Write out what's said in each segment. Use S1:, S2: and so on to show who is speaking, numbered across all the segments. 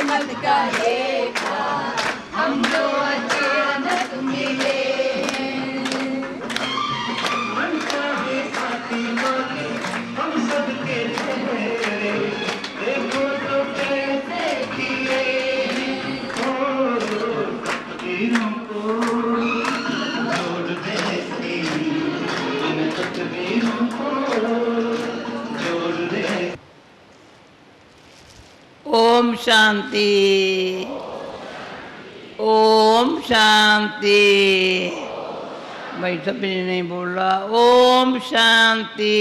S1: किस्मत का लेखा हम जो अचानक मिले।
S2: मन चाहे साथी मांगे हम सबके चेहरे, देखो तो कैसे खिले। ओ तकदीरों को जोड़ देती, इन तकदीरों को जोड़ दे।
S3: ओम शांति, ओम शांति। भाई सभी ने नहीं बोला ओम शांति।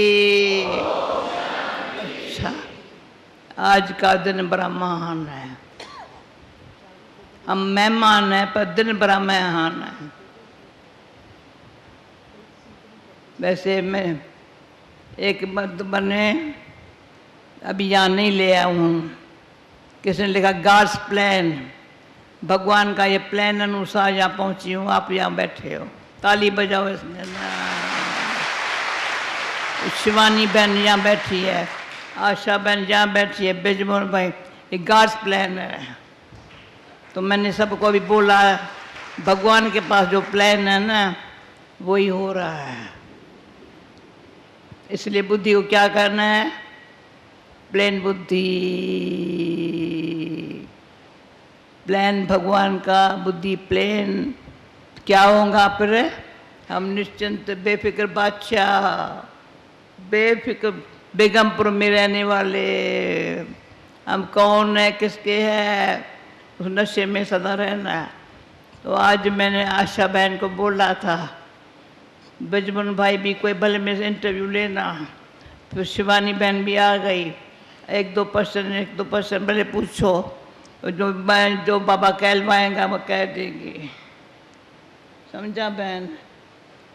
S3: अच्छा, आज का दिन बड़ा महान है। हम मेहमान हैं पर दिन बड़ा महान है। वैसे मैं एक मत बने अभी यहाँ नहीं ले आया हूँ। किसने लिखा गॉड्स प्लान, भगवान का ये प्लान अनुसार यहाँ पहुँची हूँ। आप यहाँ बैठे हो, ताली बजाओ इसमें। शिवानी बहन यहाँ बैठी है, आशा बहन यहाँ बैठी है, बिजमोहन भाई, ये गॉड्स प्लान है। तो मैंने सबको भी बोला भगवान के पास जो प्लान है ना वही हो रहा है। इसलिए बुद्धि को क्या करना है? प्लेन बुद्धि, प्लान भगवान का, बुद्धि प्लेन। क्या होगा फिर? हम निश्चिंत बेफिक्र बादशाह, बेफिक्र बेगमपुर में रहने वाले। हम कौन है, किसके है, उस नशे में सदा रहना है। तो आज मैंने आशा बहन को बोला था बजमन भाई भी कोई भले में से इंटरव्यू लेना। फिर शिवानी बहन भी आ गई। एक दो पर्सन भले पूछो, जो बाबा कहलवाएगा वो कह देंगे। समझा बहन?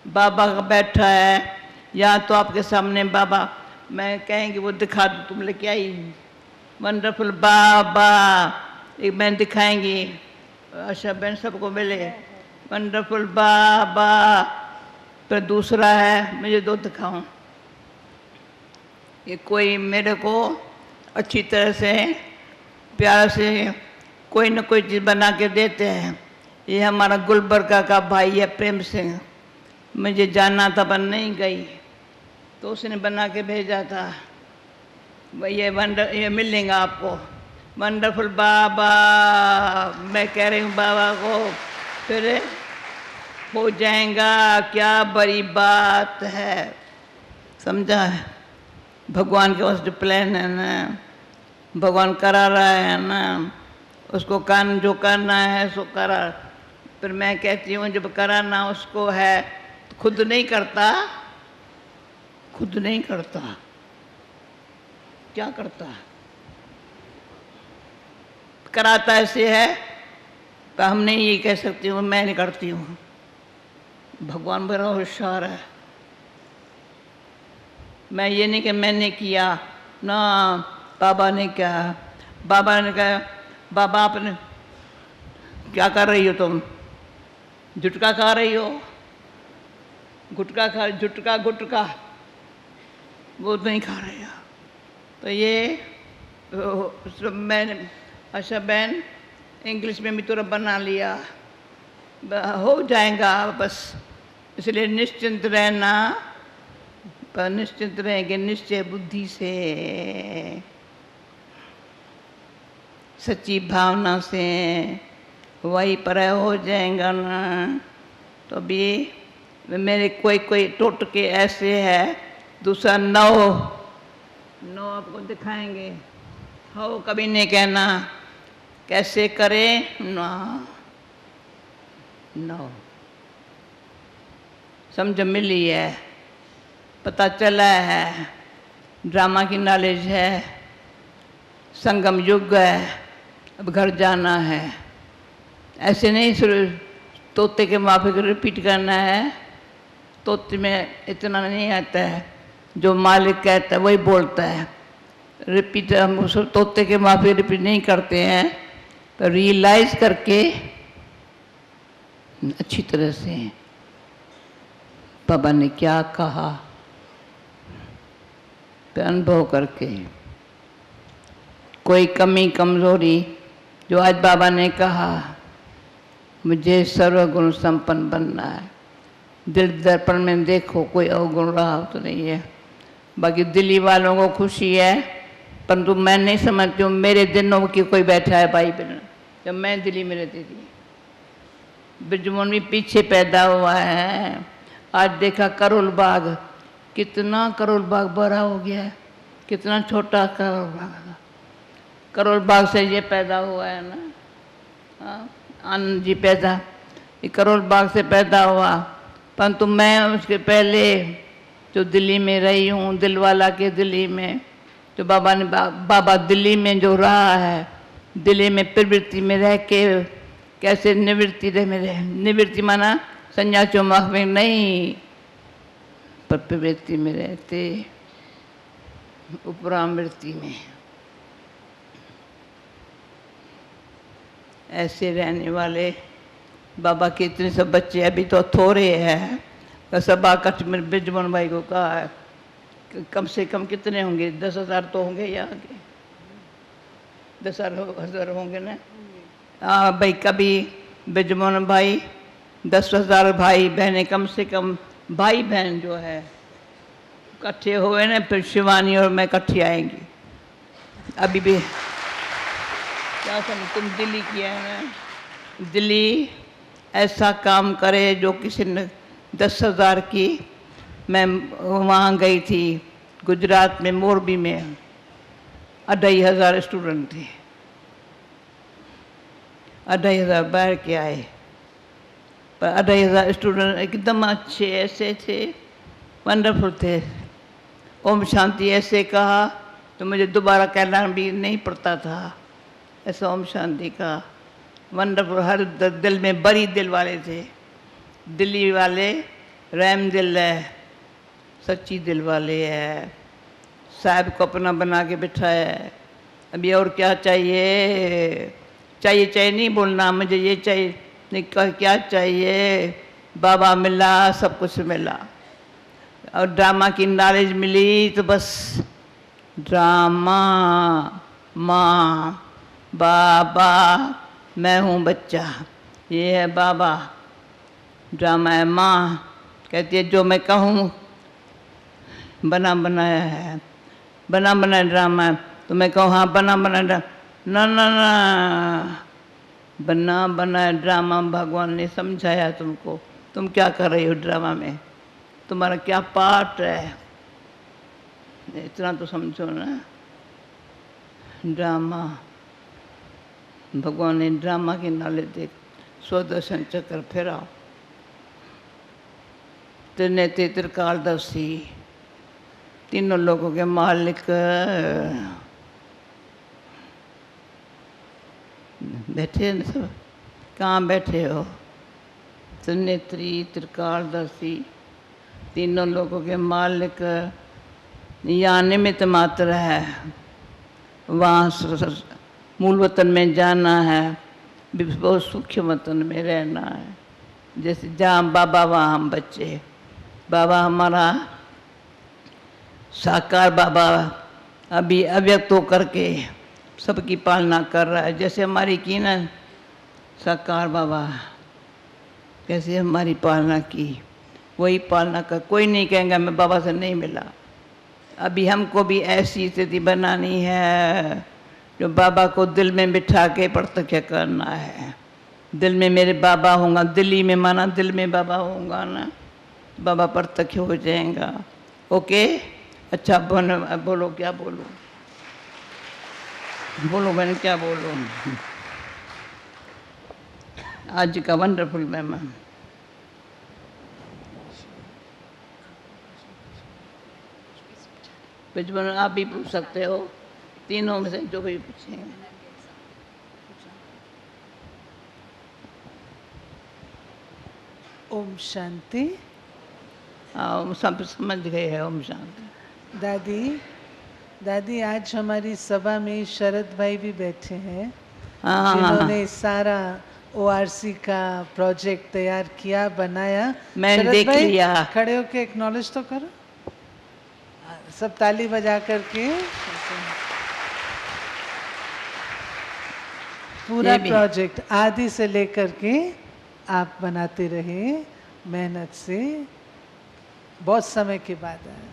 S3: बाबा का बैठा है यहाँ तो आपके सामने बाबा, मैं कहेंगे वो दिखा दूँ, तुम लेके आई वंडरफुल बाबा। एक बहन दिखाएंगी, अच्छा बहन सबको मिले वंडरफुल बाबा। फिर दूसरा है, मुझे दो दिखाऊं। ये कोई मेरे को अच्छी तरह से प्यार से कोई न कोई चीज़ बना के देते हैं। ये हमारा गुलबर्गा का भाई है प्रेम सिंह। मुझे जानना था पर नहीं गई, तो उसने बना के भेजा था। ये मिलेगा आपको वंडरफुल बाबा। मैं कह रही हूँ बाबा को फिर हो जाएगा, क्या बड़ी बात है। समझा? भगवान के पास जो प्लान है ना, भगवान करा रहा है ना, उसको जो करना है सो करा। फिर मैं कहती हूँ जब कराना उसको है तो खुद नहीं करता, खुद नहीं करता, क्या करता? कराता ऐसे है तो हम नहीं ये कह सकती हूँ मैं नहीं करती हूँ। भगवान बड़ा होशियार है। मैं ये नहीं कि मैंने किया ना, बाबा ने क्या। बाबा ने कहा बाबा आपने क्या कर रही हो तुम? जुटका खा रही हो? गुटका खा, जुटका गुटका वो नहीं खा रही हो। तो ये मैंने अच्छा बहन इंग्लिश में भी तुरंत बना लिया, हो जाएगा बस। इसलिए निश्चिंत रहना, पर निश्चिंत रहेंगे निश्चय बुद्धि से, सच्ची भावना से, वही पर हो जाएगा ना। तो अभी मेरे कोई टोटके ऐसे है। दूसरा नौ आपको दिखाएंगे। हो कभी नहीं कहना कैसे करें ना, नो समझ मिली है, पता चला है, ड्रामा की नॉलेज है, संगम युग है, अब घर जाना है। ऐसे नहीं सिर्फ तोते के माफिक रिपीट करना है। तोते में इतना नहीं आता है, जो मालिक कहता है वही बोलता है। रिपीट हम उस तोते के माफिक रिपीट नहीं करते हैं, पर रियलाइज करके अच्छी तरह से बाबा ने क्या कहा पे अनुभव करके, कोई कमी कमजोरी जो आज बाबा ने कहा मुझे सर्वगुण संपन्न बनना है, दिल दर्पण में देखो कोई अवगुण रहा तो नहीं है। बाकी दिल्ली वालों को खुशी है, परंतु मैं नहीं समझती हूँ मेरे दिनों की कोई बैठा है भाई बहन। जब मैं दिल्ली में रहती थी, ब्रिजमोहन भी पीछे पैदा हुआ है। आज देखा करोल बाग, कितना करोल बाग बड़ा हो गया है, कितना छोटा करोल बाग। करोल बाग से ये पैदा हुआ है ना, हाँ, आनंद जी पैदा, ये करोल बाग से पैदा हुआ। परंतु मैं उसके पहले जो दिल्ली में रही हूँ, दिलवाला के दिल्ली में, जो बाबा ने बाबा दिल्ली में जो रहा है, दिल्ली में प्रवृत्ति में रह के कैसे निवृत्ति में रहे, निवृत्ति माना संज्ञा चुम्बक में नहीं, पर प्रवृत्ति में रहते, उपरामृत्ति में ऐसे रहने वाले बाबा के इतने सब बच्चे अभी तो थोड़े हैं। सभा कच्छ में ब्रिजमोहन भाई को कहा है कम से कम कितने होंगे, 10,000 तो होंगे या 10,000 होंगे ना। हाँ भाई, कभी ब्रिजमोहन भाई 10,000 भाई बहनें कम से कम, भाई बहन जो है इकट्ठे हुए ना, फिर शिवानी और मैं इकट्ठी आएंगी। अभी भी क्या समझ, तुम दिल्ली किया है ना, दिल्ली ऐसा काम करे जो किसी ने 10,000 की। मैं वहाँ गई थी गुजरात में, मोरबी में 2,500 स्टूडेंट थे, 2,500 बाहर के आए, पर 2,500 स्टूडेंट एकदम अच्छे ऐसे थे, वंडरफुल थे। ओम शांति ऐसे कहा तो मुझे दोबारा कहना भी नहीं पड़ता था, ऐसा ओम शांति का वंडरफुल। हर दिल में बड़ी दिल वाले थे, दिल्ली वाले रहम दिल है, सच्ची दिल वाले है, साहब को अपना बना के बिठाया है। अभी और क्या चाहिए, चाहिए चाहिए नहीं बोलना, मुझे ये चाहिए नहीं, क्या चाहिए, बाबा मिला, सब कुछ मिला। और ड्रामा की नॉलेज मिली तो बस ड्रामा, माँ बाबा, मैं हूँ बच्चा, ये है बाबा, ड्रामा है माँ। कहती है जो मैं कहूँ बना बनाया है, बना बनाया ड्रामा है, तो मैं कहूँ हाँ बना बनाया ड्रामा, ना ना ना, बना बनाया ड्रामा भगवान ने समझाया तुमको, तुम क्या कर रही हो ड्रामा में, तुम्हारा क्या पार्ट है, इतना तो समझो ना। ड्रामा भगवान ने ड्रामा की नॉलेज दे, स्वदर्शन चक्र फिराओ, त्रिनेत्री त्रिकालदर्शी, तीनों लोगों के मालिक, बैठे न सब, कहाँ बैठे हो, त्रिनेत्री त्रिकालदर्शी, तीनों लोगों के मालिक। यहाँ निमित्त मात्र है, वहाँ मूल वतन में जाना है, बहुत सूक्ष्म वतन में रहना है। जैसे जहाँ बाबा वहाँ हम बच्चे, बाबा हमारा साकार बाबा अभी अव्यक्त होकर के सबकी पालना कर रहा है। जैसे हमारी की ना साकार बाबा कैसे हमारी पालना की, वही पालना कर, कोई नहीं कहेंगे मैं बाबा से नहीं मिला। अभी हमको भी ऐसी स्थिति बनानी है जो बाबा को दिल में बिठा के प्रत्यक्ष करना है। दिल में मेरे बाबा होगा, दिल्ली में माना दिल में बाबा होगा ना, बाबा प्रत्यक्ष हो जाएगा। ओके, अच्छा बोलो क्या बोलो, बोलो मैंने क्या बोलो। आज का वंडरफुल मेहमान, ब्रिजमोहन आप भी पूछ सकते हो, तीनों में से जो भी पूछेंगे।
S4: ओम शांति।
S3: हाँ, सब समझ गए हैं ओम शांति।
S4: दादी आज हमारी सभा में शरद भाई भी बैठे हैं,
S3: हाँ,
S4: जिन्होंने सारा ORC का प्रोजेक्ट तैयार किया, बनाया।
S3: मैंने
S4: शरद
S3: देख
S4: भाई,
S3: लिया।
S4: खड़े होके एक्नॉलेज तो करो, सब ताली बजा करके। पूरा
S3: ये भी।
S4: प्रोजेक्ट आदि से लेकर के आप बनाते रहे मेहनत से, बहुत समय के बाद आया।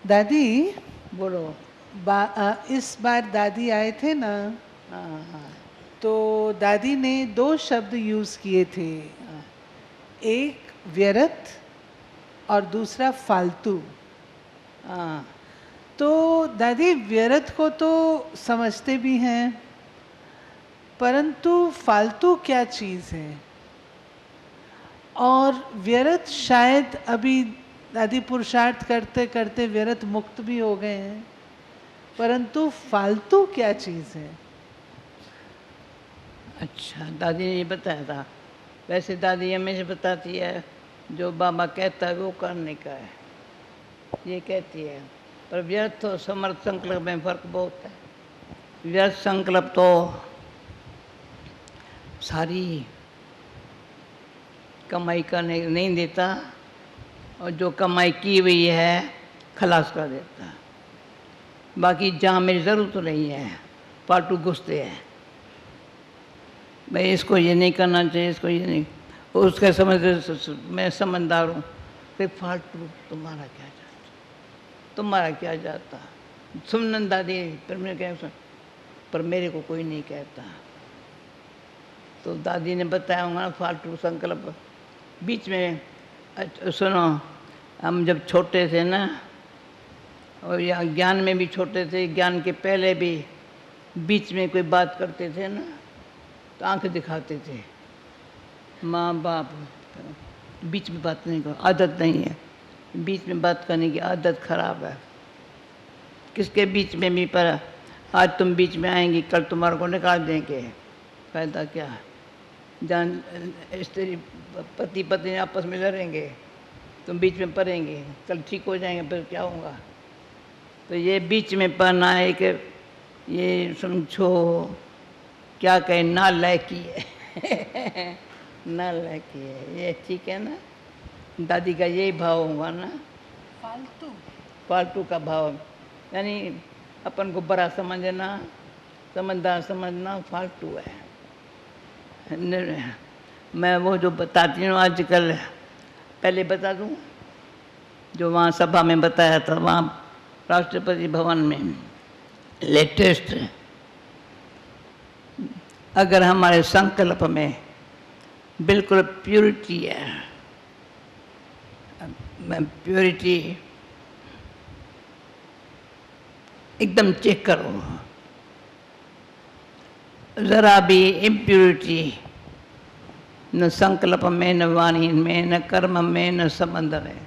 S4: दादी
S3: बोलो।
S4: इस बार दादी आए थे ना,
S3: हाँ हाँ
S4: तो दादी ने 2 शब्द यूज किए थे,
S3: हाँ।
S4: एक व्यर्थ और दूसरा फालतू।
S3: हाँ
S4: तो दादी व्यर्थ को तो समझते भी हैं, परंतु फालतू क्या चीज़ है? और व्यर्थ शायद अभी दादी पुरुषार्थ करते करते व्यर्थ मुक्त भी हो गए हैं, परंतु फालतू क्या चीज़ है?
S3: अच्छा, दादी ने ये बताया था। वैसे दादी हमेशा बताती है जो बाबा कहता है वो करने का है, ये कहती है। पर व्यर्थ और समर्थ संकल्प में फर्क बहुत है। व्यर्थ संकल्प तो सारी कमाई करने नहीं देता, और जो कमाई की हुई है खलास कर देता। बाकी जहाँ मेरी ज़रूरत तो नहीं है फालतू घुसते हैं, भाई इसको ये नहीं करना चाहिए, इसको ये नहीं, उसका समझ मैं समझदार हूँ, फिर फालतू तुम्हारा क्या जाता, तुम्हारा क्या जाता। सुनन दादी पर मैं क्या सुन, पर मेरे को कोई नहीं कहता। तो दादी ने बताया होगा ना फालतू संकल्प। बीच में सुनो, हम जब छोटे थे ना, और या ज्ञान में भी छोटे थे, ज्ञान के पहले भी, बीच में कोई बात करते थे ना तो आंख दिखाते थे। माँ बाप बीच में बात नहीं करो, आदत नहीं है, बीच में बात करने की आदत खराब है। किसके बीच में भी, पर आज तुम बीच में आएंगी कल तुम्हारे को निकाल देंगे, फायदा क्या है? जान स्त्री पति पत्नी आपस में लड़ेंगे, तुम बीच में पड़ेंगे, कल ठीक हो जाएंगे, फिर क्या होगा? तो ये बीच में पढ़ना है कि ये समझो क्या कहें, नालायकी है नालायकी है ये, ठीक है ना? दादी का यही भाव होगा ना,
S4: फालतू
S3: फालतू का भाव, यानी अपन को बड़ा समझना, समझदार समझना फालतू है। मैं वो जो बताती हूँ आजकल, पहले बता दूँ जो वहाँ सभा में बताया था, वहाँ राष्ट्रपति भवन में लेटेस्ट, अगर हमारे संकल्प में बिल्कुल प्योरिटी है, प्योरिटी एकदम चेक करो, ज़रा भी इम्प्योरिटी न संकल्प में, न वाणी में, न कर्म में, न संबंध में।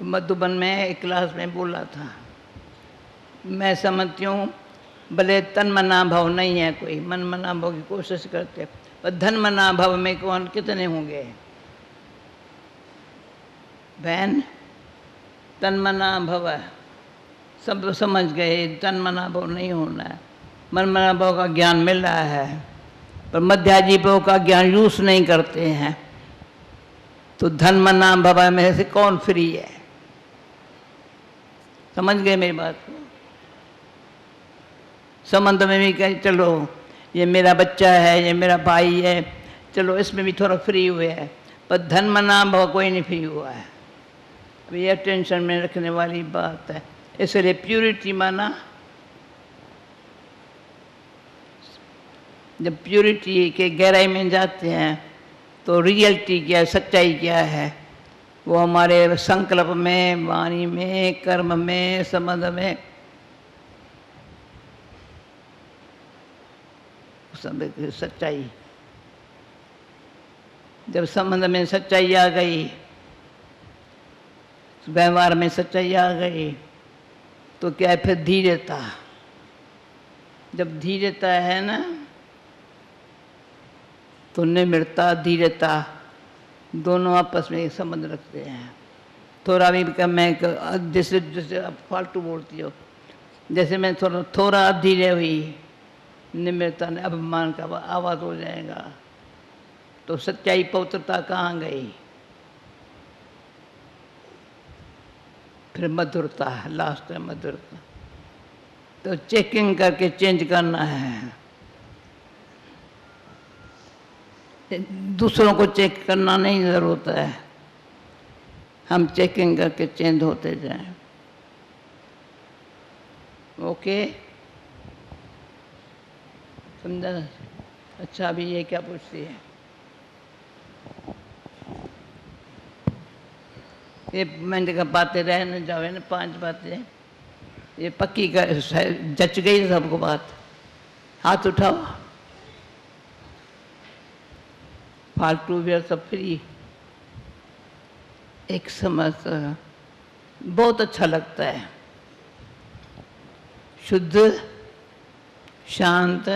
S3: मधुबन में एक क्लास में बोला था, मैं समझती हूँ भले तन मना भाव नहीं है, कोई मन मना भाव की कोशिश करते, पर धन मना भाव में कौन कितने होंगे? बहन, तन मना भव सब समझ गए, तन मना भाव नहीं होना है। मन मना भाव का ज्ञान मिल रहा है, पर मध्याजी भाव का ज्ञान यूज नहीं करते हैं, तो धन मना भव में से कौन फ्री है? समझ गए मेरी बात को? संबंध में भी कहे चलो ये मेरा बच्चा है, ये मेरा भाई है, चलो इसमें भी थोड़ा फ्री हुए है, पर धन मना भाव कोई नहीं फ्री हुआ है। ये टेंशन में रखने वाली बात है। इसलिए प्योरिटी माना, जब प्योरिटी के गहराई में जाते हैं तो रियलिटी क्या है, सच्चाई क्या है, वो हमारे संकल्प में, वाणी में, कर्म में, संबंध में, सब सच्चाई। जब संबंध में सच्चाई आ गई, व्यवहार में सच्चाई आ गई, तो क्या है फिर धीरता। जब धीरता है ना, तो निम्रता धीरता दोनों आपस में संबंध रखते हैं। थोड़ा भी मैं जैसे जैसे आप फालतू बोलती हो, जैसे मैं थोड़ा धीरे हुई, निम्रता ने अभिमान का आवाज हो जाएगा, तो सच्चाई पवित्रता कहाँ गई? फिर मधुरता, लास्ट है मधुरता। तो चेकिंग करके चेंज करना है। दूसरों को चेक करना नहीं ज़रूरत है, हम चेकिंग करके चेंज होते जाएं। ओके, समझा? अच्छा, अभी ये क्या पूछती है? ये मैंने कहा बातें रह न जावे ना, 5 बातें ये पक्की का जच गई सबको बात। हाथ उठाओ, फालतू व्यर्थ सब फ्री। एक समझ बहुत अच्छा लगता है, शुद्ध शांत,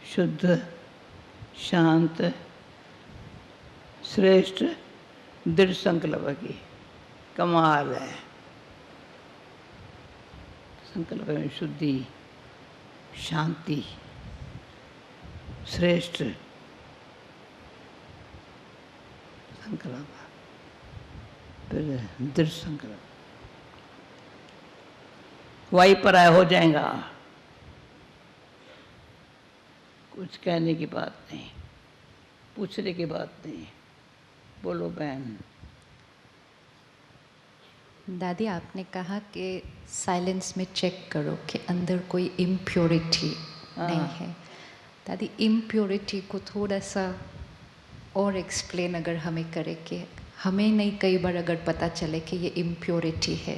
S3: शुद्ध शांत श्रेष्ठ दृढ़ संकल्प की कमाल है। संकल्प में शुद्धि, शांति, श्रेष्ठ संकल्प, फिर दृढ़ संकल्प। वही पराय हो जाएगा, कुछ कहने की बात नहीं, पूछने की बात नहीं। बोलो बहन।
S1: दादी, आपने कहा कि साइलेंस में चेक करो कि अंदर कोई इम्प्योरिटी नहीं है। दादी, इम्प्योरिटी को थोड़ा सा और एक्सप्लेन अगर हमें करे कि हमें नहीं, कई बार अगर पता चले कि ये इम्प्योरिटी है,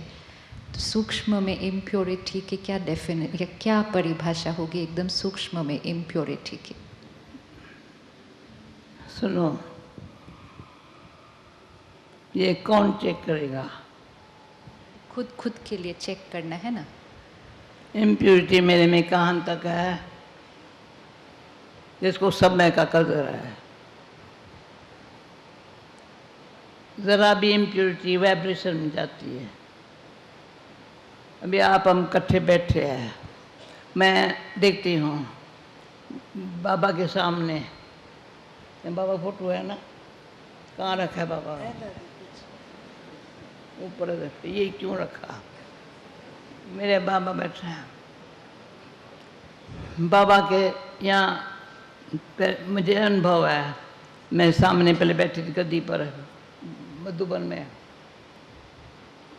S1: तो सूक्ष्म में इम्प्योरिटी की क्या या क्या परिभाषा होगी एकदम सूक्ष्म में इम्प्योरिटी की?
S3: सुनो, ये कौन चेक करेगा?
S1: खुद के लिए चेक करना है ना।
S3: इम्प्योरिटी मेरे में कहाँ तक है, जिसको समय का कदर है। ज़रा भी इम्प्योरिटी वाइब्रेशन में जाती है। अभी आप हम इकट्ठे बैठे हैं, मैं देखती हूँ बाबा के सामने, बाबा फोटो है ना, कहाँ रखा है बाबा? ऊपर रखते, ये क्यों रखा? मेरे बाबा बैठे हैं, बाबा के यहाँ मुझे अनुभव है। मैं सामने पहले बैठी थी गद्दी पर मधुबन में,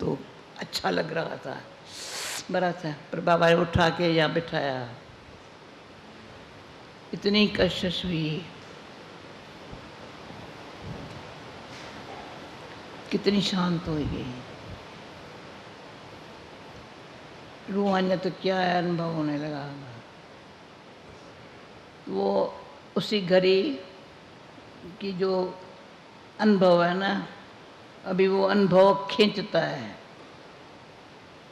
S3: तो अच्छा लग रहा था, बड़ा था, पर बाबा ने उठा के यहाँ बिठाया। इतनी कशिश हुई, कितनी शांत हो गई। रूहानियत तो क्या है, अनुभव होने लगा। वो उसी घड़ी की जो अनुभव है ना, अभी वो अनुभव खींचता है,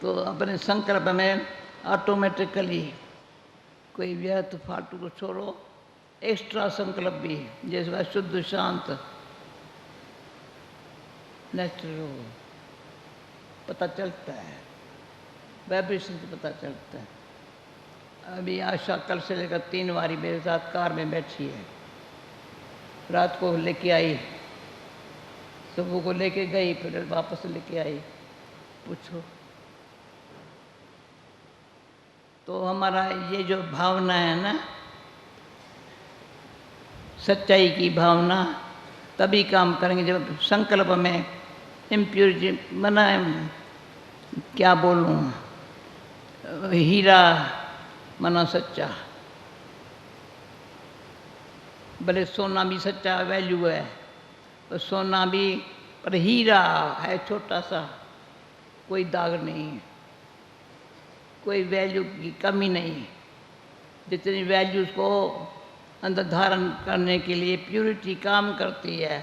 S3: तो अपने संकल्प में ऑटोमेटिकली कोई व्यर्थ फालतू को छोड़ो, एक्स्ट्रा संकल्प भी, जैसे शुद्ध शांत नेचुरल पता चलता है, वाइब्रेशन से पता चलता है। अभी आशा कल से लेकर 3 बारी मेरे साथ कार में बैठी है, रात को लेके आई, सुबह को लेके गई, फिर वापस लेके आई। पूछो तो हमारा ये जो भावना है ना, सच्चाई की भावना, तभी काम करेंगे जब संकल्प में इम्प्योरिटी मना, क्या बोलूँ, हीरा मना सच्चा, भले सोना भी सच्चा वैल्यू है, तो सोना भी, पर हीरा है छोटा सा, कोई दाग नहीं, कोई वैल्यू की कमी नहीं। जितनी वैल्यूज को अंदर धारण करने के लिए प्यूरिटी काम करती है,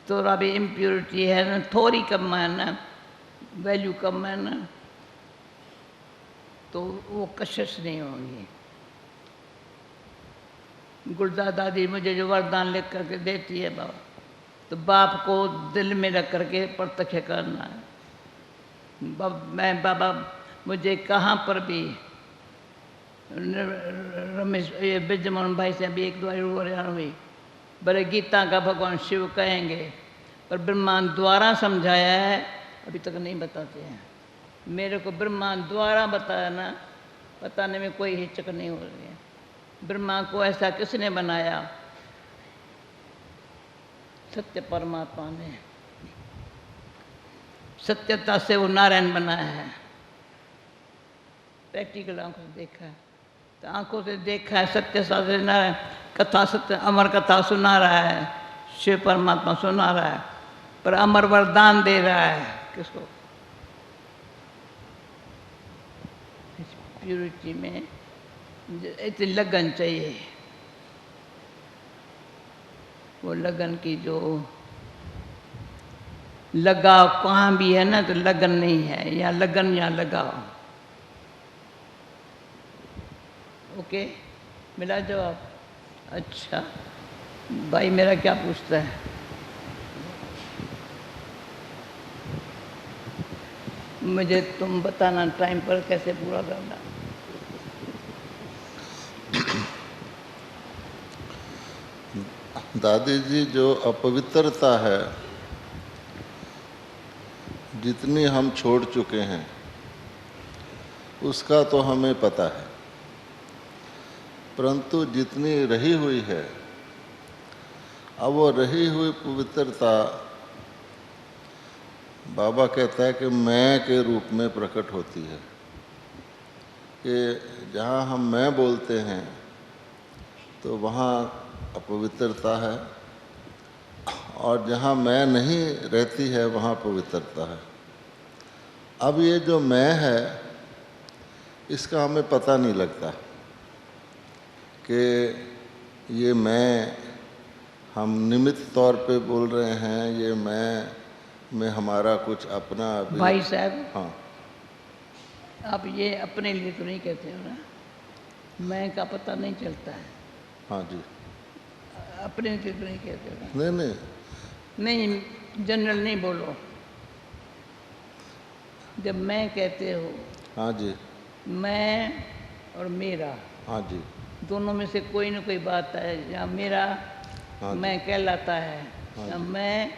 S3: तो अभी इम्प्योरिटी है ना, थोड़ी कम है ना, वैल्यू कम है ना, तो वो कशिश नहीं होगी। गुलजार दादी मुझे जो वरदान लिख करके देती है बाबा, तो बाप को दिल में रख करके प्रत्यक्ष करना है। मैं बाबा मुझे कहाँ पर भी, रमेश ये ब्रजमोहन भाई से अभी 1-2 बार हुई, बड़े गीता का भगवान शिव कहेंगे, पर ब्रह्मांड द्वारा समझाया है, अभी तक नहीं बताते हैं। मेरे को ब्रह्मा द्वारा बताया ना, बताने में कोई हिचक नहीं हो रही है। ब्रह्मा को ऐसा किसने बनाया? सत्य परमात्मा ने। सत्यता से वो नारायण बनाया है। प्रैक्टिकल आंखों से देखा है, तो आंखों से देखा है। सत्य से नारायण कथा, सत्य अमर कथा सुना रहा है, शिव परमात्मा सुना रहा है, पर अमर वरदान दे रहा है किसको? प्यूरिटी में इतनी लगन चाहिए। वो लगन की जो लगाव कहाँ भी है ना, तो लगन नहीं है। या लगन या लगाव। ओके, मिला जवाब? अच्छा, भाई मेरा क्या पूछता है? मुझे तुम बताना टाइम पर कैसे पूरा करना।
S5: दादी जी, जो अपवित्रता है जितनी हम छोड़ चुके हैं उसका तो हमें पता है, परंतु जितनी रही हुई है, अब वो रही हुई पवित्रता बाबा कहता है कि मैं के रूप में प्रकट होती है। कि जहाँ हम मैं बोलते हैं तो वहाँ अपवित्रता है, और जहाँ मैं नहीं रहती है वहाँ पवित्रता है। अब ये जो मैं है इसका हमें पता नहीं लगता कि ये मैं हम निमित्त तौर पे बोल रहे हैं, ये मैं में हमारा कुछ अपना
S3: भाई साहब,
S5: हाँ,
S3: आप ये अपने लिए तो नहीं कहते हो ना? मैं का पता नहीं चलता है।
S5: हाँ जी,
S3: अपने लिए तो नहीं कहते हो ना?
S5: नहीं नहीं,
S3: नहीं, जनरल नहीं बोलो। जब मैं कहते हो,
S5: हाँ जी,
S3: मैं और मेरा,
S5: हाँ जी,
S3: दोनों में से कोई ना कोई बात है। या मेरा
S5: हाँ जी,
S3: मैं कहलाता है,
S5: हाँ
S3: या
S5: जी।
S3: मैं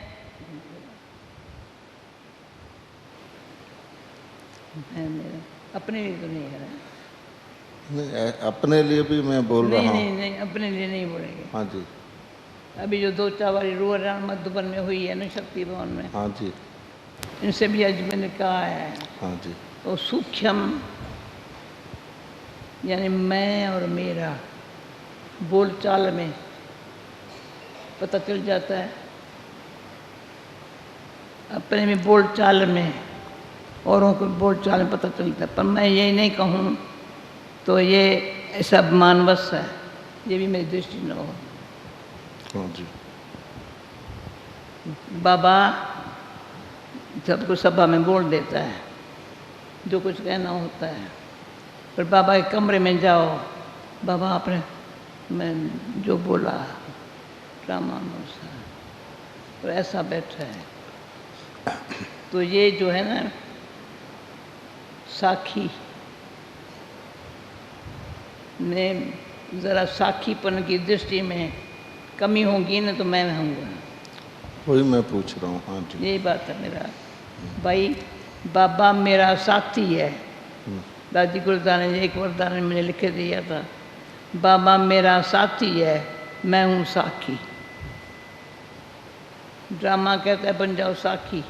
S3: मेरा अपने लिए तो नहीं है ना?
S5: नहीं, अपने लिए भी मैं बोल
S3: नहीं
S5: रहा
S3: नहीं
S5: हूँ।
S3: नहीं, अपने लिए नहीं बोलेंगे।
S5: हाँ जी,
S3: अभी जो 2 चावारी रोहरान मधुबन में हुई है ना, शक्ति भवन में,
S5: हाँ जी,
S3: इनसे भी आज मैंने कहा है,
S5: हाँ जी,
S3: वो सूक्ष्म यानी मैं और मेरा बोलचाल में पता चल जाता है। अपने में बोलचाल में, औरों को बोलचाल में पता चलता है। पर मैं यही नहीं कहूँ तो ये ऐसा मानवश है, ये भी मेरी दृष्टि न हो।
S5: हाँ जी,
S3: बाबा सबको सभा में बोल देता है, जो कुछ कहना होता है। पर बाबा के कमरे में जाओ, बाबा आपने मैं जो बोला रामानुसार, और ऐसा बैठा है। तो ये जो है ना साखी ने ज़रा साखीपन की दृष्टि में कमी होगी ना, तो मैं होऊंगा।
S5: वही मैं पूछ रहा हूँ। हाँ जी,
S3: यही बात है मेरा भाई। बाबा मेरा साथी है। दादी गुरुदान ने एक वरदान में मुझे लिख दिया था, बाबा मेरा साथी है, मैं हूँ साखी। ड्रामा कहता है बन जाओ साखी,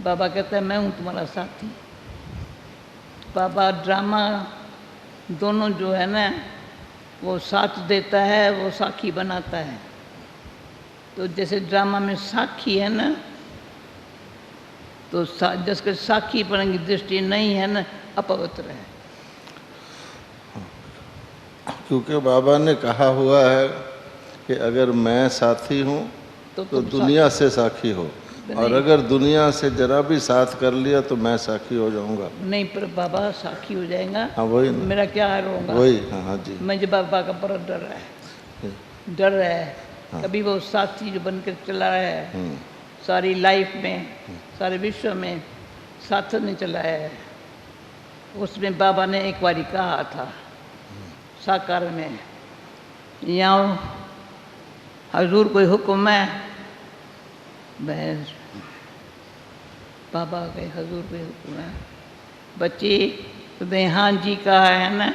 S3: बाबा कहता है मैं हूँ तुम्हारा साथी। बाबा ड्रामा दोनों जो है ना, वो साथ देता है, वो साखी बनाता है। तो जैसे ड्रामा में साखी है ना, तो जिसके साखी पन की दृष्टि नहीं है ना, अपवित्र है।
S5: क्योंकि बाबा ने कहा हुआ है कि अगर मैं साथी हूँ तो
S3: तुम
S5: दुनिया से साखी हो, और
S3: नहीं।
S5: अगर दुनिया से जरा भी साथ कर लिया तो मैं साखी हो जाऊंगा।
S3: नहीं, पर बाबा साखी हो जाएगा।
S5: हाँ वही ना,
S3: मेरा क्या हाल होगा?
S5: वही। हाँ हाँ जी,
S3: मुझे बाबा का बड़ा डर है, डर है। कभी वो साथी जो बनकर चला है सारी लाइफ में, सारे विश्व में साथ नहीं चलाया है। उसमें बाबा ने एक बारी कहा था साकार में, यहाँ हजूर कोई हुक्म है, मैं बाबा के हजूर कोई हुक्म है, बच्ची तो हाँ जी कहा है ना,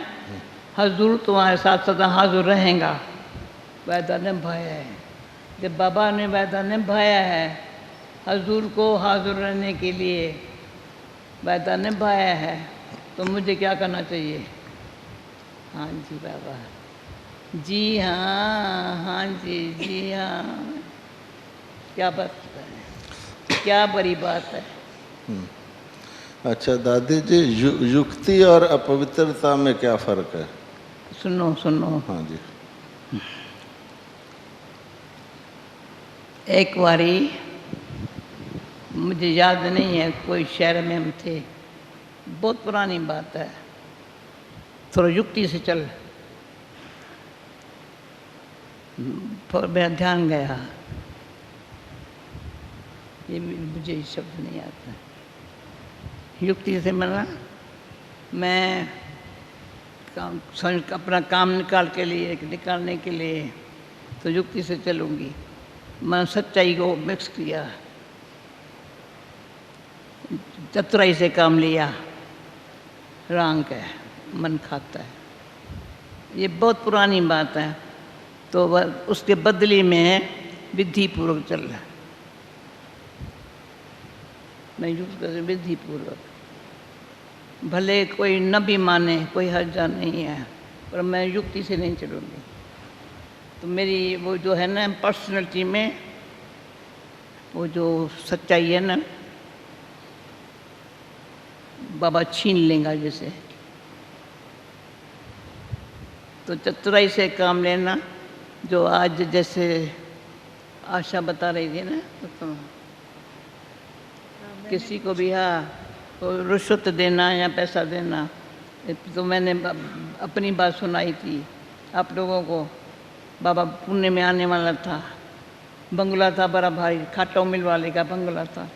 S3: हजूर तुम्हारे साथ सदा हाजिर रहेगा, वायदा निभाया है। जब बाबा ने वायदा निभाया है, हजूर को हाजिर रहने के लिए वायदा निभाया है, तो मुझे क्या करना चाहिए? हाँ जी बाबा, जी हाँ, हाँ जी हाँ। क्या बात है, क्या बड़ी बात है।
S5: अच्छा दादी जी, युक्ति और अपवित्रता में क्या फर्क है?
S3: सुनो सुनो,
S5: हाँ जी।
S3: एक बारी मुझे याद नहीं है, कोई शहर में हम थे, बहुत पुरानी बात है, थोड़ा युक्ति से चल, पर मेरा ध्यान गया, ये मुझे शब्द नहीं आता। युक्ति से मैं अपना काम निकालने के लिए तो युक्ति से चलूँगी। मैंने सच्चाई को मिक्स किया, चतुराई से काम लिया, रंग है, मन खाता है, ये बहुत पुरानी बात है। तो उसके बदले में विधि पूर्वक चल रहा है, मैं यूज कर विधि पूर्वक, भले कोई न भी माने, कोई हर्जा नहीं है, पर मैं युक्ति से नहीं चलूँगी। तो मेरी वो जो है ना पर्सनैलिटी में वो जो सच्चाई है ना, बाबा छीन लेगा जैसे। तो चतुराई से काम लेना, जो आज जैसे आशा बता रही थी ना, तो किसी को भी हाँ तो रुश्वत देना या पैसा देना, तो मैंने अपनी बात सुनाई थी आप लोगों को। बाबा पुणे में आने वाला था, बंगला था बड़ा भारी, खाटो मिल वाले का बंगला था,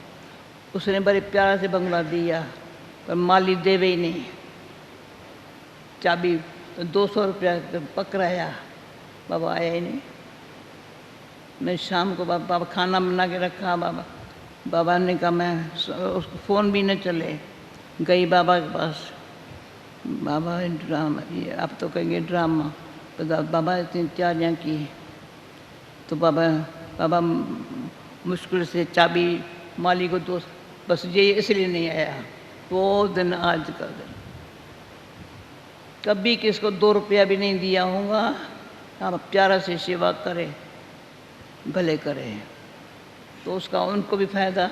S3: उसने बड़े प्यार से बंगला दिया, पर माली देवे ही नहीं, चाबी तो 200 रुपया पकड़ाया, बाबा आया ही नहीं। मैं शाम को बाबा खाना बना के रखा, बाबा ने कहा मैं उसको फ़ोन भी न चले, गई बाबा के पास, बाबा ड्रामा, ये आप तो कहेंगे ड्रामा, तो बाबा इतनी तैयारियाँ की, तो बाबा मुश्किल से चाबी माली को तो बस ये इसलिए नहीं आया, वो दिन आज का दिन, कभी किसको 2 रुपया भी नहीं दिया होगा, आप प्यारा से सेवा करें, भले करें, तो उसका उनको भी फायदा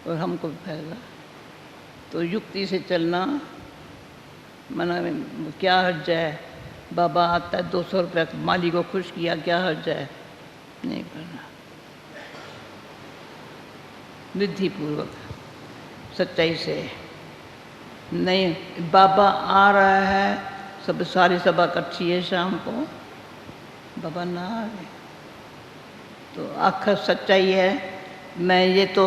S3: और हमको भी फायदा। तो युक्ति से चलना, मना क्या हर्ज है, बाबा आता है 200 रुपया माली को खुश किया, क्या हर्ज है, नहीं करना, विधि पूर्वक सच्चाई से नहीं। बाबा आ रहा है, सब सारी सभा इकट्ठी है शाम को, बाबा ना आ रहे, तो आखिर सच्चाई है। मैं ये तो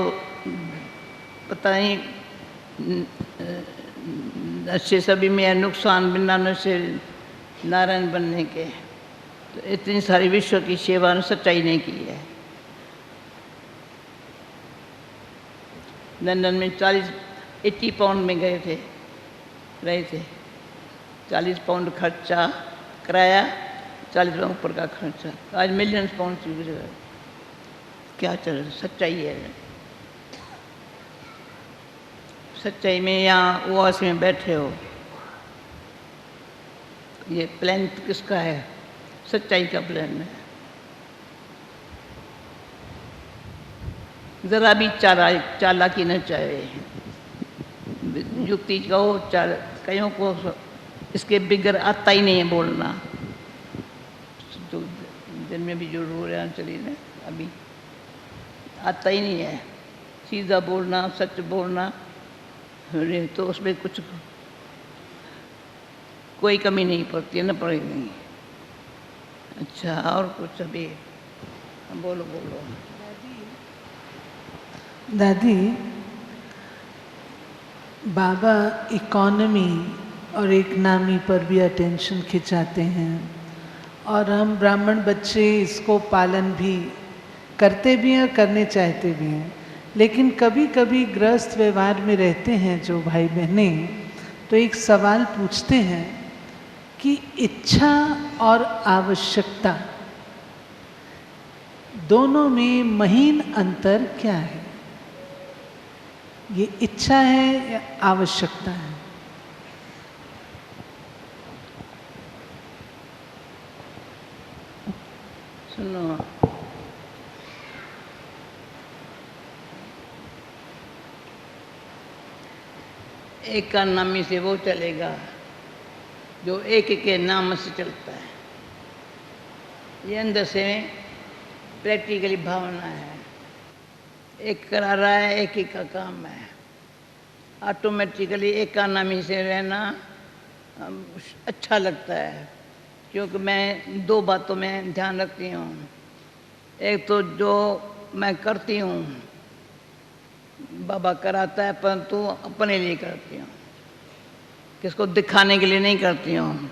S3: पता नहीं नशे सभी में नुकसान, बिना नशे नारायण बनने के, तो इतनी सारी विश्व की सेवा ने सच्चाई नहीं की है। लंदन में 80 पाउंड में गए थे, रहे थे, 40 पाउंड खर्चा, किराया 40 पाउंड ऊपर का खर्चा, आज मिलियंस पाउंड की गुजरा। क्या चल रहा है, सच्चाई है। सच्चाई में यहाँ ओआस में बैठे हो, ये प्लान किसका है? सच्चाई का प्लान है। ज़रा भी चालाकी न चाहे, युक्ति कहो, कईयों को इसके बिगर आता ही नहीं है बोलना, जो दिन में भी जो रो रहे हैं चली ना, अभी आता ही नहीं है सीधा बोलना, सच बोलना, तो उसमें कुछ कोई कमी नहीं पड़ती है, न पड़ेगी। अच्छा, और कुछ अभी बोलो।
S4: दादी, बाबा इकोनॉमी और इकनॉमी पर भी अटेंशन खिंचाते हैं, और हम ब्राह्मण बच्चे इसको पालन भी करते भी हैं और करने चाहते भी हैं, लेकिन कभी कभी गृहस्थ व्यवहार में रहते हैं जो भाई बहनें, तो एक सवाल पूछते हैं कि इच्छा और आवश्यकता दोनों में महीन अंतर क्या है? ये इच्छा है या आवश्यकता है?
S3: सुनो, एक का नामी से वो चलेगा जो एक के नाम से चलता है। ये अंदर से प्रैक्टिकली भावना है। एक करा रहा है, एक ही का काम है। ऑटोमेटिकली एक का नामी से रहना अच्छा लगता है, क्योंकि मैं दो बातों में ध्यान रखती हूँ। एक तो जो मैं करती हूँ बाबा कराता है, परंतु अपने लिए करती हूँ, किसको दिखाने के लिए नहीं करती हूँ।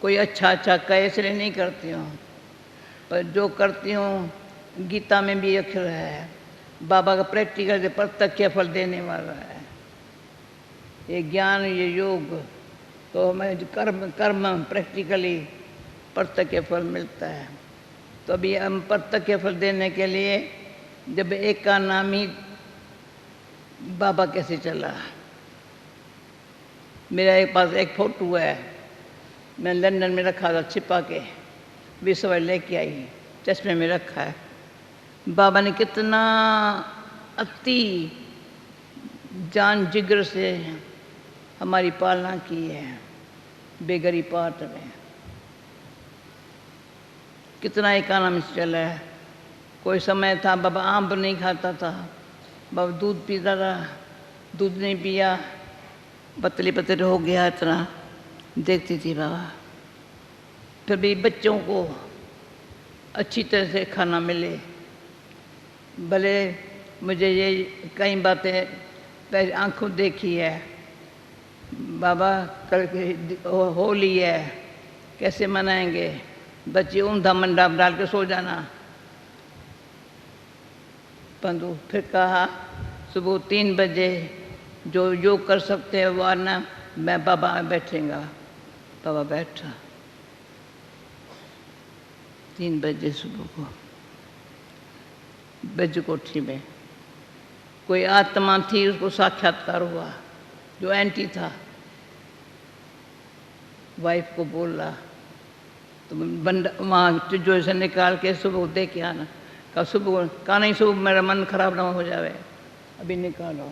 S3: कोई अच्छा अच्छा कहे इसलिए नहीं करती हूँ, पर जो करती हूँ गीता में भी अक्षर है, बाबा का प्रैक्टिकल से प्रत्यक्ष फल देने वाला है। ये ज्ञान, ये योग, तो हमें कर्म कर्म प्रैक्टिकली प्रत्यक्ष फल मिलता है। तो अभी हम प्रत्यक्ष फल देने के लिए जब एक का नाम ही बाबा कैसे चला। मेरा एक पास एक फोटो है, मैं लंदन में रखा था छिपा के, विश्व लेके आई, चश्मे में रखा है। बाबा ने कितना अति जान जिगर से हमारी पालना की है, बेगरी पाठ में कितना इकोनॉमी से चला है। कोई समय था बाबा आम नहीं खाता था, बाबा दूध पीता था, दूध नहीं पिया, पतले पतले हो गया इतना, देखती थी बाबा। फिर भी बच्चों को अच्छी तरह से खाना मिले। भले मुझे ये कई बातें पहले आंखों देखी है, बाबा कल होली है कैसे मनाएंगे, बच्चे ऊंधा मंडा डाल के सो जाना। परंतु फिर कहा सुबह 3 बजे जो योग कर सकते हैं वो आना, मैं बाबा बैठेगा। बाबा बैठा 3 बजे सुबह को ब्रज कोठी में। कोई आत्मा थी, उसको साक्षात्कार हुआ, जो एंटी था। वाइफ को बोला तो बंदा वहाँ जो से निकाल के सुबह दे के आना। कहा सुबह, कहा नहीं सुबह मेरा मन खराब ना हो जावे, अभी निकालो।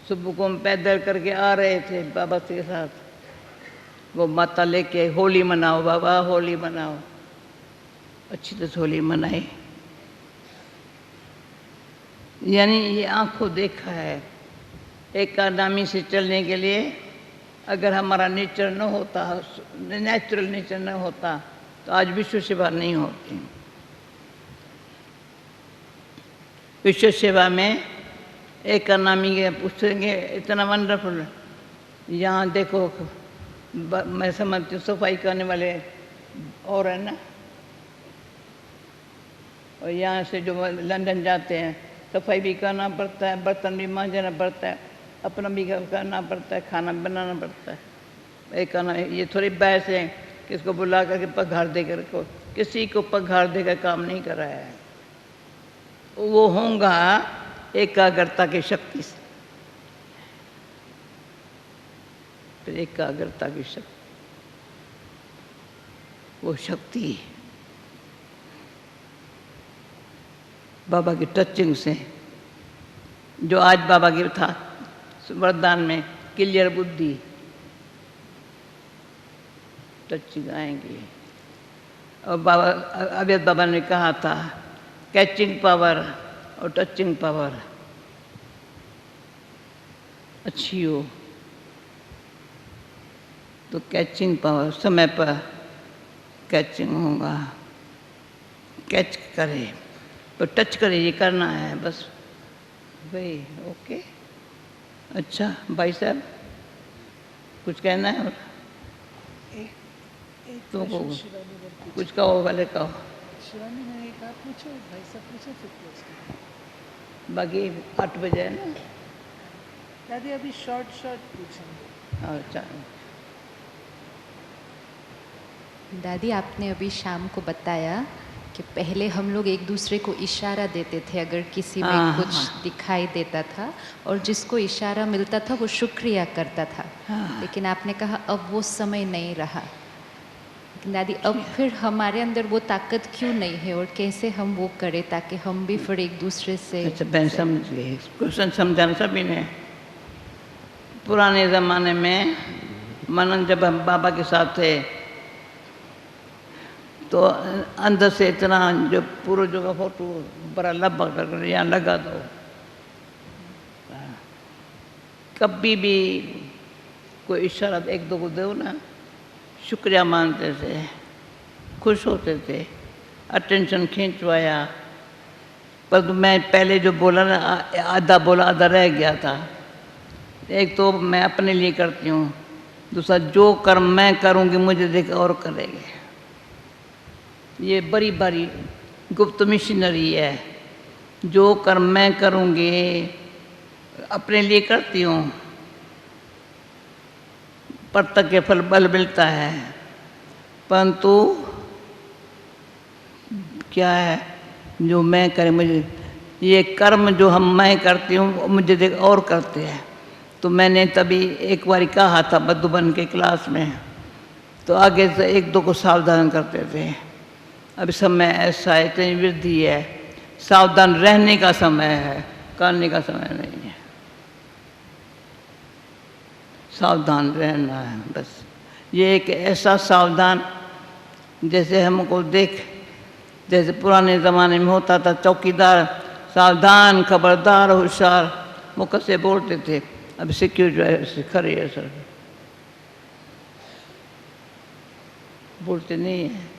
S3: सुबह को हम पैदल करके आ रहे थे बाबा के साथ, वो माता लेके होली मनाओ बाबा, होली मनाओ। अच्छी तरह होली मनाई। यानी ये आंखों देखा है। एकादामी से चलने के लिए अगर हमारा नेचर न होता, नेचुरल नेचर न होता, तो आज विश्व सेवा नहीं होती। विश्व सेवा में एकानामी के पूछेंगे इतना वंडरफुल। यहाँ देखो, मैं समझती हूँ सफाई करने वाले और है ना, और यहाँ से जो लंदन जाते हैं सफाई भी करना पड़ता है, बर्तन भी मांजना पड़ता है, अपना भी करना पड़ता है, खाना बनाना पड़ता है। एक करना, ये थोड़ी बहस है किसको बुला करके पघार देकर को, किसी को पघार देकर काम नहीं कराया है। वो होगा एकाग्रता की शक्ति से। फिर एकाग्रता की शक्ति, वो शक्ति बाबा की टचिंग से, जो आज बाबा की था वरदान में क्लियर बुद्धि, टचिंग आएंगी। और बाबा अवैध बाबा ने कहा था कैचिंग पावर और टचिंग पावर अच्छी हो तो कैचिंग पावर समय पर कैचिंग होगा। कैच करे तो टच करे, ये करना है बस भाई। ओके, अच्छा भाई साहब कुछ कहना है? तुमको कुछ कहो, वाले कहो।
S4: शिवानी ने एक आप पूछो, भाई सब पूछो, फिर पूछते।
S3: बाकी 8 बजे है ना।
S4: दादी अभी शॉर्ट पूछेंगे।
S3: अच्छा,
S1: दादी आपने अभी शाम को बताया कि पहले हम लोग एक दूसरे को इशारा देते थे अगर किसी में
S3: हाँ,
S1: कुछ दिखाई देता था, और जिसको इशारा मिलता था वो शुक्रिया करता था। लेकिन आपने कहा अब वो समय नहीं रहा। लेकिन दादी अब फिर हमारे अंदर वो ताकत क्यों नहीं है, और कैसे हम वो करें ताकि हम भी फिर एक दूसरे से।
S3: अच्छा बहन समझ गई, क्वेश्चन समझाना सभी ने। पुराने ज़माने में मनन जब हम बाबा के साथ थे तो अंदर से इतना जो पूर्वजों का फोटो बड़ा लंबा कर यहाँ लगा दो, कभी भी कोई इशारा एक दो को दो ना, शुक्रिया मानते थे, खुश होते थे, अटेंशन खींचवाया। पर मैं पहले जो बोला ना, आधा बोला आधा रह गया था। एक तो मैं अपने लिए करती हूँ, दूसरा जो कर्म मैं करूँगी मुझे देख और करेंगे। ये बड़ी बड़ी गुप्त मिशनरी है। जो कर्म मैं करूँगी अपने लिए करती हूँ, प्रत्यक्ष के फल बल मिलता है, परंतु क्या है जो मैं करें, मुझे ये कर्म जो मैं करती हूँ मुझे देख और करते हैं। तो मैंने तभी एक बार कहा था मधुबन के क्लास में, तो आगे से एक दो को सावधान करते थे। अब समय ऐसा है, इतनी वृद्धि है, सावधान रहने का समय है, करने का समय नहीं है। सावधान रहना है बस। ये एक ऐसा सावधान, जैसे हमको देख, जैसे पुराने ज़माने में होता था चौकीदार, सावधान खबरदार होशियार, मुख से बोलते थे। अब सिक्योरिटी खड़े है सर, बोलते नहीं है।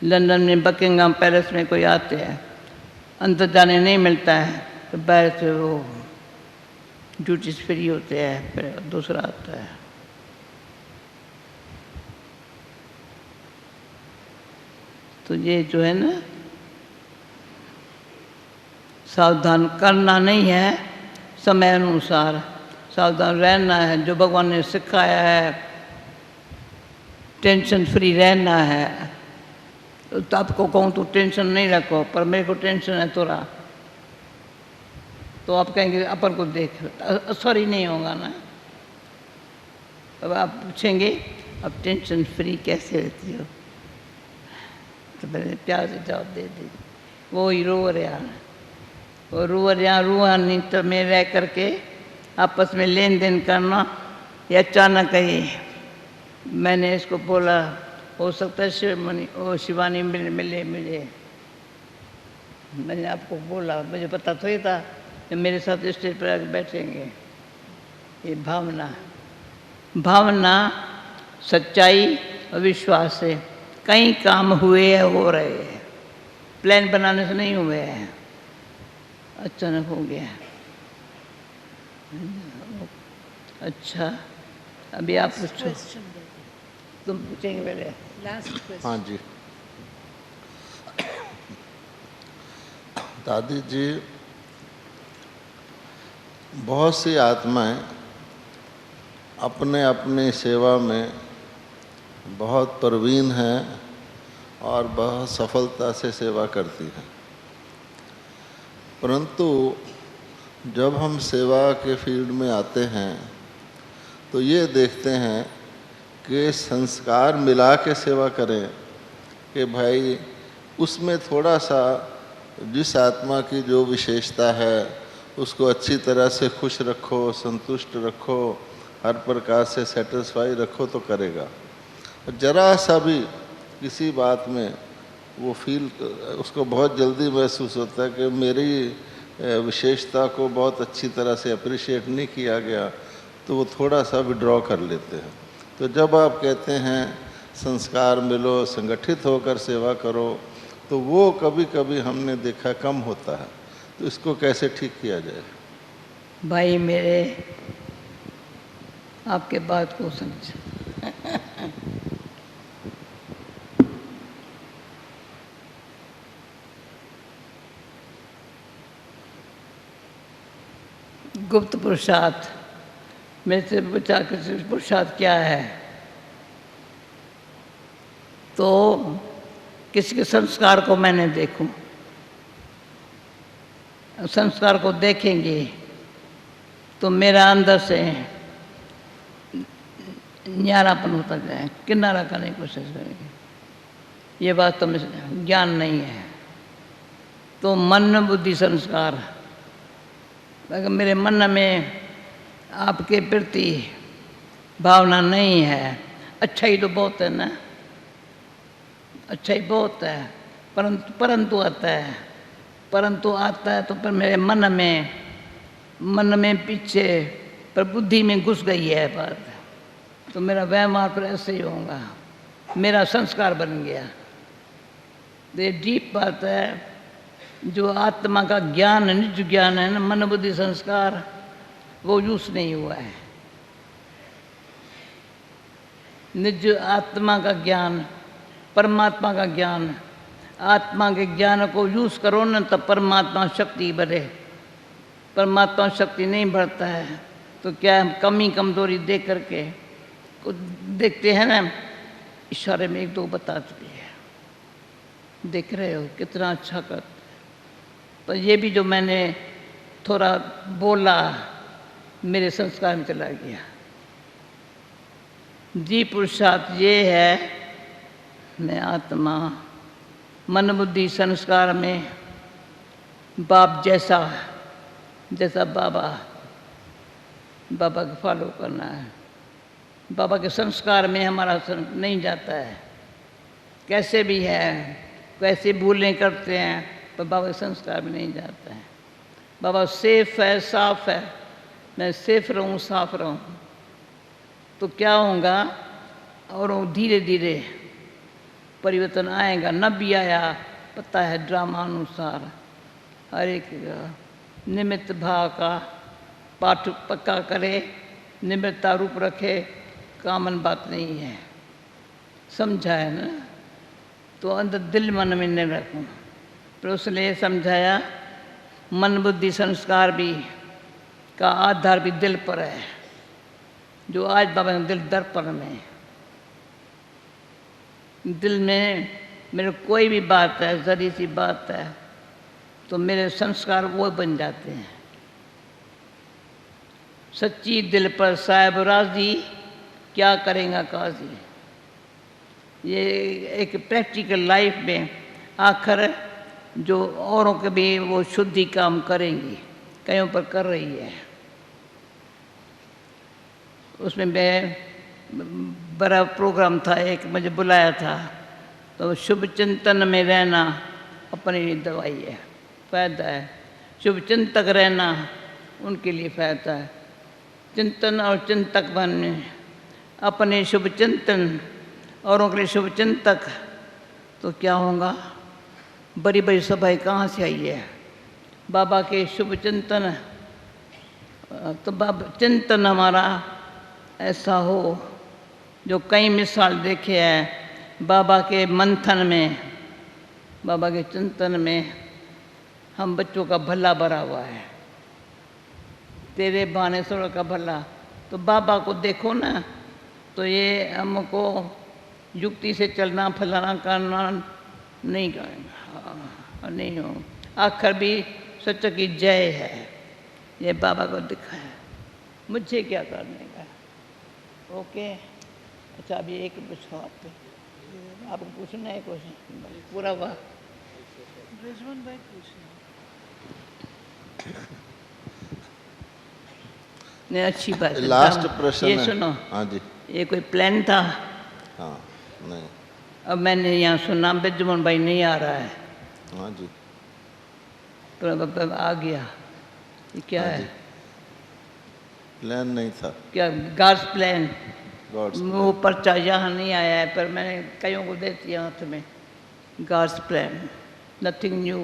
S3: लंदन में बकिंगम पैलेस में कोई आते हैं, अंदर जाने नहीं मिलता है, तो बाहर से वो ड्यूटी फ्री होते हैं, फिर दूसरा आता है। तो ये जो है ना, सावधान करना नहीं है, समय अनुसार सावधान रहना है। जो भगवान ने सिखाया है, टेंशन फ्री रहना है। तो आपको कहूँ तो टेंशन नहीं रखो, पर मेरे को टेंशन है थोड़ा, तो आप कहेंगे अपन को देख, असर ही नहीं होगा ना। अब आप पूछेंगे अब टेंशन फ्री कैसे रहती हो, तो मैंने प्यार से जवाब दे दी, वो ही रो रहा, वो रूहानी तो में रह करके आपस में लेन देन करना, या अचानक ही मैंने इसको बोला, हो सकता है शिवानी मिले। मैंने आपको बोला, मुझे पता तो ही था कि मेरे साथ स्टेज पर आकर बैठेंगे। ये भावना सच्चाई और विश्वास से कई काम हुए हैं, हो रहे हैं, प्लान बनाने से नहीं हुए हैं, अचानक हो गया। अच्छा अभी आप पूछो, तुम पूछेंगे पहले।
S4: Last question.
S5: हाँ जी, दादी जी, बहुत सी आत्माएं अपने अपने सेवा में बहुत प्रवीण हैं और बहुत सफलता से सेवा करती हैं, परंतु जब हम सेवा के फील्ड में आते हैं तो ये देखते हैं कि संस्कार मिला के सेवा करें कि भाई उसमें थोड़ा सा जिस आत्मा की जो विशेषता है उसको अच्छी तरह से खुश रखो, संतुष्ट रखो, हर प्रकार से सेटिस्फाई रखो तो करेगा। जरा सा भी किसी बात में वो फील, उसको बहुत जल्दी महसूस होता है कि मेरी विशेषता को बहुत अच्छी तरह से अप्रिशिएट नहीं किया गया, तो वो थोड़ा सा विड्रॉ कर लेते हैं। तो जब आप कहते हैं संस्कार मिलो, संगठित होकर सेवा करो, तो वो कभी कभी हमने देखा कम होता है। तो इसको कैसे ठीक किया जाए?
S3: भाई मेरे, आपके बात को समझ गुप्त पुरुषार्थ। मेरे से पूछा कि पुरुषार्थ क्या है, तो किसी के संस्कार को मैंने देखूं, संस्कार को देखेंगे तो मेरा अंदर से न्यारापन होता जाए, किनारा करने की कोशिश करेंगे। ये वास्तव में ज्ञान नहीं है। तो मन बुद्धि संस्कार, अगर मेरे मन में आपके प्रति भावना नहीं है, अच्छा ही तो बहुत है ना, अच्छा ही बहुत है, परंतु आता है तो पर मेरे मन में पीछे पर बुद्धि में घुस गई है बात, तो मेरा व्यवहार पर ऐसे ही होगा, मेरा संस्कार बन गया। तो ये डीप बात है। जो आत्मा का ज्ञान, निज ज्ञान है ना, मन बुद्धि संस्कार, वो यूज नहीं हुआ है। निज आत्मा का ज्ञान, परमात्मा का ज्ञान, आत्मा के ज्ञान को यूज करो ना तब परमात्मा शक्ति बढ़े। परमात्मा शक्ति नहीं बढ़ता है तो क्या हम कमी कमजोरी देख करके को देखते हैं ना, इशारे में एक दो बताते हैं, देख रहे हो कितना अच्छा कर। पर ये भी जो मैंने थोड़ा बोला मेरे संस्कार में चला गया। जी पुरुषार्थ ये है, मैं आत्मा मन बुद्धि संस्कार में बाप जैसा बाबा को फॉलो करना है। बाबा के संस्कार में हमारा नहीं जाता है, कैसे भी है, कैसे भूलें करते हैं, पर बाबा के संस्कार में नहीं जाता है। बाबा सेफ है, साफ है, मैं सेफ रहूं, साफ रहूं, तो क्या होगा, और धीरे धीरे परिवर्तन आएगा। न भी आया पता है, ड्रामा अनुसार हर एक निमित्त भाव का पाठ पक्का करे, निमित्ता रूप रखे, कामन बात नहीं है, समझा है ना। तो अंदर दिल मन में नहीं रखूं, पर उसने ये समझाया मन बुद्धि संस्कार भी का आधार भी दिल पर है। जो आज बाबा ने दिल दर्पण में, दिल में मेरे कोई भी बात है, जरी सी बात है, तो मेरे संस्कार वो बन जाते हैं। सच्ची दिल पर साहिब राजी, क्या करेगा काजी। ये एक प्रैक्टिकल लाइफ में आखिर जो औरों के भी वो शुद्धि काम करेंगी, कहीं पर कर रही है। उसमें मैं बड़ा प्रोग्राम था, एक मुझे बुलाया था, तो शुभ चिंतन में रहना अपनी दवाई है, फायदा है। शुभ चिंतक रहना उनके लिए फायदा है। चिंतन और चिंतक बनने, अपने शुभ चिंतन औरों के लिए शुभ चिंतक, तो क्या होगा, बड़ी बड़ी सभाएं कहाँ से आई है। बाबा के शुभ चिंतन, तो बाबा चिंतन हमारा ऐसा हो जो कई मिसाल देखे हैं बाबा के मंथन में, बाबा के चिंतन में हम बच्चों का भला भरा हुआ है। तेरे बहाने सरों का भला, तो बाबा को देखो ना, तो ये हमको युक्ति से चलना फलाना करना नहीं करेगा, नहीं हो। आखिर भी सच की जय है, ये बाबा को दिखाया, मुझे क्या करने का। ओके, अच्छा अभी एक पूछो आपको पूछना है क्वेश्चन पूरा हुआ।
S4: रिजवान भाई पूछना।
S3: नहीं, अच्छी बात है।
S5: लास्ट प्रश्न
S3: ये
S5: है।
S3: सुनो,
S5: हाँ जी।
S3: ये कोई प्लान था?
S5: हाँ, नहीं।
S3: अब मैंने यहाँ सुना बिजमन भाई नहीं आ रहा है,
S5: हाँ जी।
S3: तो अब आ गया, ये क्या
S5: हाँ
S3: है?
S5: जी। प्लान नहीं था।
S3: क्या गॉड्स प्लान?
S5: गॉड्स
S3: वो पर्चा यहाँ नहीं आया है, पर मैंने कईयों को दे दिया हाथ में। God's plan, nothing new,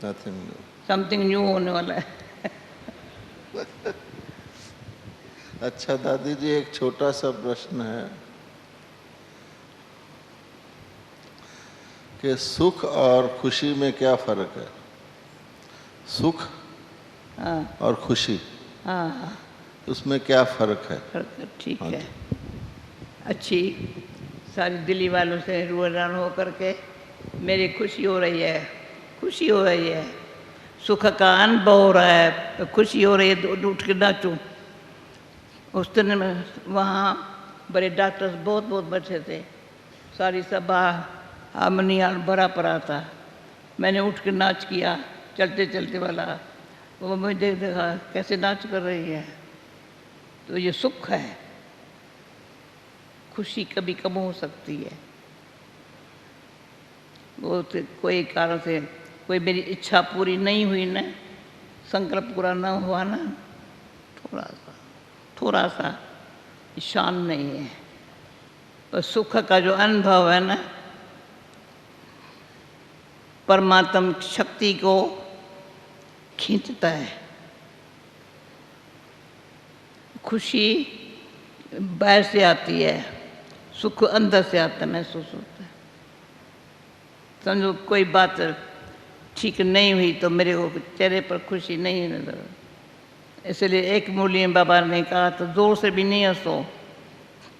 S5: nothing new,
S3: something new होने वाला है।
S5: अच्छा दादी जी, एक छोटा सा प्रश्न है कि सुख और खुशी में क्या फर्क है? सुख
S3: हाँ
S5: और खुशी,
S3: हाँ
S5: उसमें क्या फर्क है?
S3: ठीक
S5: हाँ
S3: है। अच्छी सारी दिल्ली वालों से रूबरू हो करके मेरी खुशी हो रही है, खुशी हो रही है, सुख का अनुभव हो रहा है, खुशी हो रही है, उठ के नाचूं। उस दिन में वहाँ बड़े डॉक्टर्स बहुत बहुत बैठे थे, सारी सभा हारमोनियम भरा पड़ा था। मैंने उठ के नाच किया, चलते चलते वाला, वो मुझे देखा कैसे नाच कर रही है। तो ये सुख है। खुशी कभी कम हो सकती है, वो तो कोई कारण से कोई मेरी इच्छा पूरी नहीं हुई ना, संकल्प पूरा ना हुआ ना, थोड़ा सा शान नहीं है। पर सुख का जो अनुभव है ना, परमात्म शक्ति को खींचता है। खुशी बाहर से आती है, सुख अंदर से आता है, महसूस होता है। समझो कोई बात ठीक नहीं हुई तो मेरे को चेहरे पर खुशी नहीं नजर। इसलिए एक मुरली बाबा ने कहा तो जोर से भी नहीं हंसो।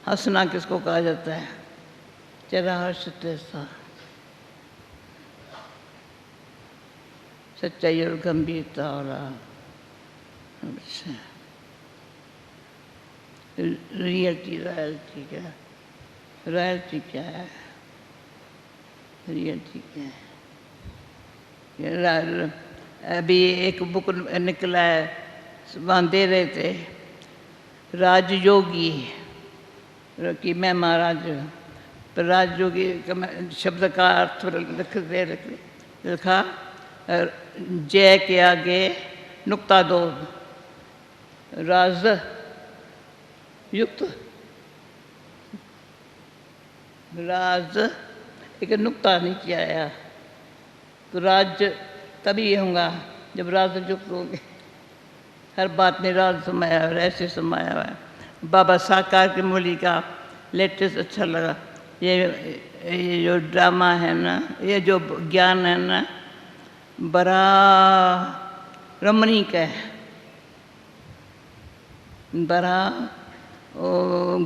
S3: हंसना किसको कहा जाता है? चेहरा हर्षित सा, सच्चाई और गंभीरता और रियलिटी रॉयल्टी क्या है? रॉयल्टी क्या है? रियलिटी क्या है? अभी एक बुक निकला है, वहाँ दे रहे थे राजयोगी कि मैं महाराज, पर राजयोगी शब्द का अर्थ लिखा जय के आगे नुक्ता दो, राज युक्त, राज एक नुक्ता नीचे आया। तो राज्य तभी होगा जब राज युक्त होंगे। हर बात में राज समाया हुआ है, ऐसे समाया हुआ है। बाबा साकार की मुरली का लेटेस्ट अच्छा लगा। ये जो ड्रामा है ना, ये जो ज्ञान है ना, बड़ा रमणीक है, बड़ा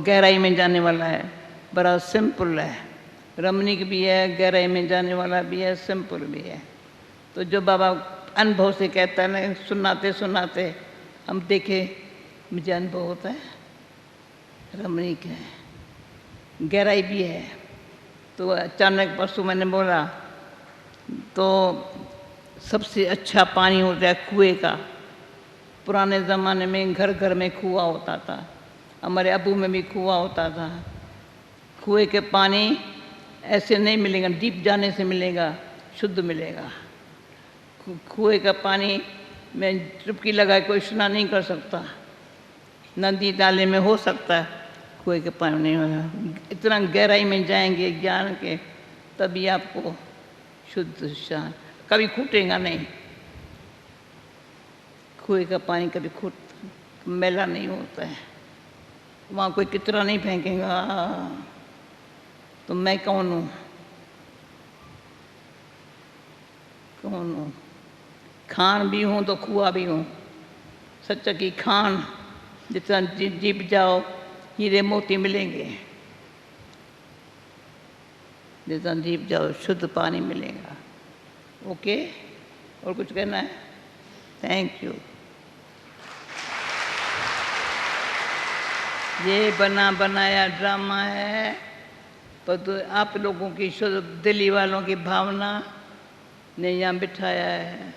S3: गहराई में जाने वाला है, बड़ा सिंपल है। रमणीक भी है, गहराई में जाने वाला भी है, सिंपल भी है। तो जो बाबा अनुभव से कहता है ना, सुनाते सुनाते हम देखे, मुझे अनुभव होता है, रमणीक है, गहराई भी है। तो अचानक परसों मैंने बोला तो सबसे अच्छा पानी होता है कुएं का। पुराने ज़माने में घर घर में कुआं होता था, हमारे अबू में भी कुआं होता था। कुएं के पानी ऐसे नहीं मिलेगा, डीप जाने से मिलेगा, शुद्ध मिलेगा। कुएं का पानी में चुपकी लगा कोई स्नान नहीं कर सकता। नदी नाले में हो सकता है, कुएं के पानी नहीं होगा। इतना गहराई में जाएंगे ज्ञान के, तभी आपको शुद्ध शान, कभी खूटेगा नहीं। कुएं का पानी कभी मैला नहीं होता है। वहाँ कोई कितना नहीं फेंकेगा। तो मैं कौन हूँ? कौन हूँ? खान भी हूँ तो कुआं भी हूँ। सच्चा की खान, जितना जीप जाओ हीरे मोती मिलेंगे, जितना जीप जाओ शुद्ध पानी मिलेगा। ओके, और कुछ कहना है? Thank you. ये बना बनाया ड्रामा है, पर तो आप लोगों की शुद्ध दिल्ली वालों की भावना ने यहाँ बिठाया है।